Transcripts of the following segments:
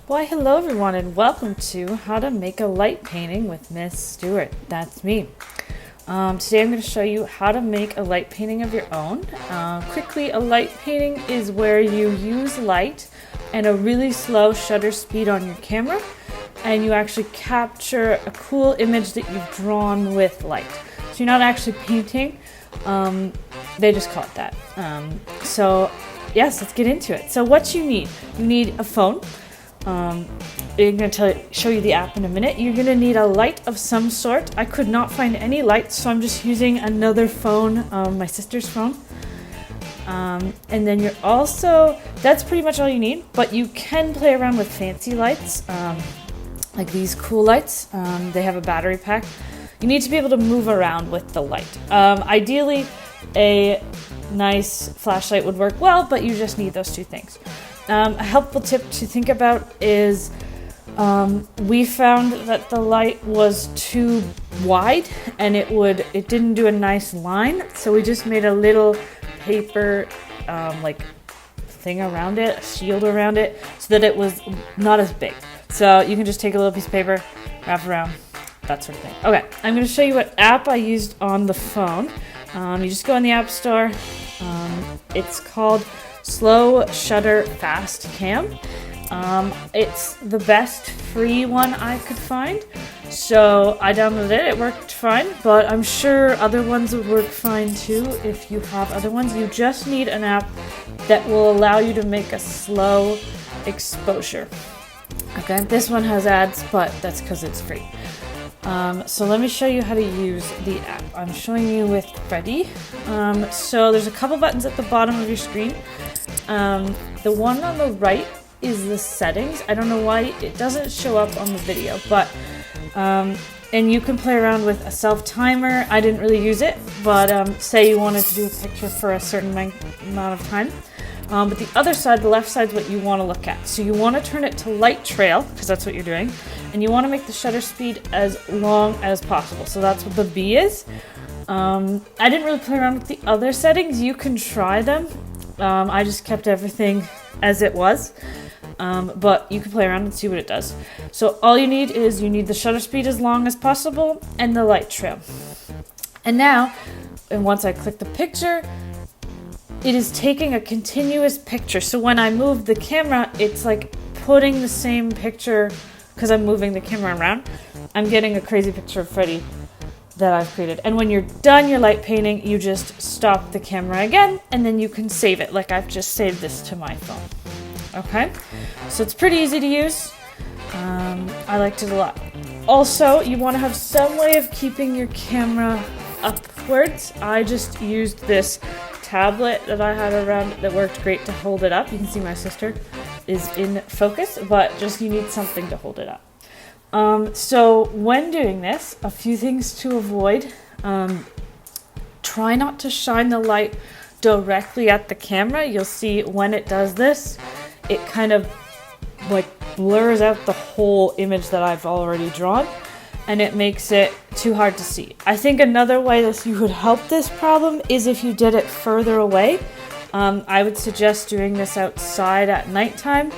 Why, hello everyone, and welcome to How to Make a Light Painting with Miss Stuart. That's me. Today I'm going to show you how to make a light painting of your own. Quickly, a light painting is where you use light and a really slow shutter speed on your camera, and you actually capture a cool image that you've drawn with light. So you're not actually painting, they just call it that. So yes, let's get into it. So what you need a phone. I'm going to show you the app in a minute. You're going to need a light of some sort. I could not find any lights, so I'm just using another phone, my sister's phone. And then you're also, that's pretty much all you need, but you can play around with fancy lights, like these cool lights. They have a battery pack. You need to be able to move around with the light. Ideally, a nice flashlight would work well, but you just need those two things. A helpful tip to think about is we found that the light was too wide and it didn't do a nice line, so we just made a little paper like thing around it, a shield around it, so that it was not as big. So you can just take a little piece of paper, wrap around, that sort of thing. Okay, I'm going to show you what app I used on the phone. You just go in the App Store. It's called Slow Shutter Fast Cam. It's the best free one I could find, so I downloaded it. It worked fine, but I'm sure other ones would work fine too if you have other ones. You just need an app that will allow you to make a slow exposure. Okay, this one has ads, but that's because it's free. So let me show you how to use the app. I'm showing you with Freddie. So there's a couple buttons at the bottom of your screen. The one on the right is the settings. I don't know why it doesn't show up on the video, but and you can play around with a self timer. I didn't really use it, but say you wanted to do a picture for a certain amount of time. But the other side, the left side, is what you want to look at. So you want to turn it to light trail, because that's what you're doing, and you want to make the shutter speed as long as possible. So that's what the B is. I didn't really play around with the other settings. You can try them. I just kept everything as it was, but you can play around and see what it does. So all you need is the shutter speed as long as possible and the light trail. And now, once I click the picture, it is taking a continuous picture. So when I move the camera, it's like putting the same picture, because I'm moving the camera around, I'm getting a crazy picture of Freddie that I've created. And when you're done your light painting, you just stop the camera again, and then you can save it, like I've just saved this to my phone. Okay, so it's pretty easy to use. I liked it a lot. Also, you want to have some way of keeping your camera upwards. I just used this tablet that I had around that worked great to hold it up. You can see my sister is in focus, but just you need something to hold it up. So when doing this, a few things to avoid. Try not to shine the light directly at the camera. You'll see when it does this, it kind of like blurs out the whole image that I've already drawn, and it makes it too hard to see. I think another way that you would help this problem is if you did it further away. I would suggest doing this outside at nighttime.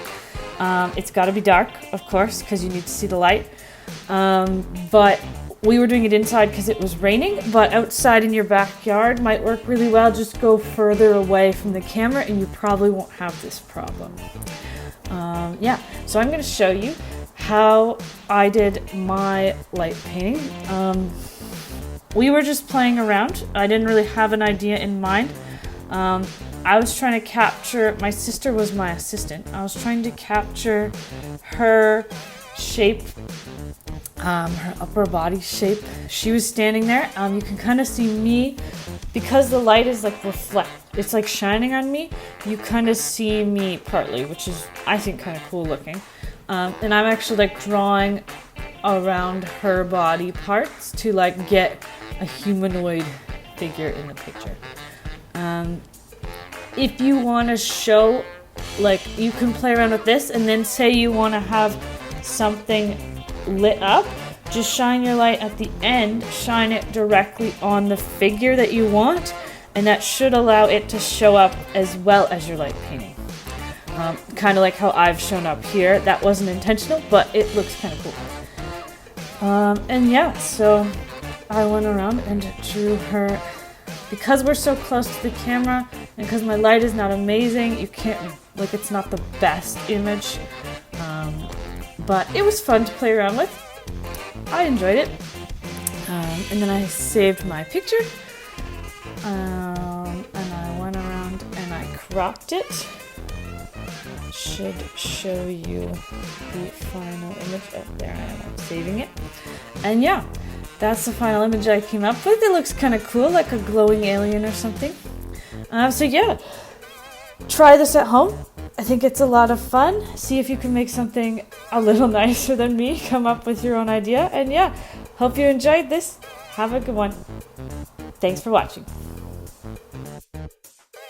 It's got to be dark, of course, because you need to see the light. But we were doing it inside because it was raining, but outside in your backyard might work really well. Just go further away from the camera and you probably won't have this problem. So I'm going to show you how I did my light painting. We were just playing around. I didn't really have an idea in mind. I was trying to capture, my sister was my assistant. I was trying to capture her shape, her upper body shape. She was standing there. You can kind of see me, because the light is like it's like shining on me. You kind of see me partly, which is, I think, kind of cool looking. And I'm actually like drawing around her body parts to like get a humanoid figure in the picture. If you want to show, like, you can play around with this, and then say you want to have something lit up, just shine your light at the end, shine it directly on the figure that you want, and that should allow it to show up as well as your light painting. kind of like how I've shown up here. That wasn't intentional, but it looks kind of cool. And yeah, so I went around and drew her. Because we're so close to the camera and because my light is not amazing, you can't, like, it's not the best image. But it was fun to play around with. I enjoyed it. And then I saved my picture. And I went around and I cropped it. Should show you the final image. Oh, there I am. I'm saving it. And yeah, that's the final image I came up with. It looks kind of cool, like a glowing alien or something. So yeah, try this at home. I think it's a lot of fun. See if you can make something a little nicer than me. Come up with your own idea. And yeah, hope you enjoyed this. Have a good one. Thanks for watching.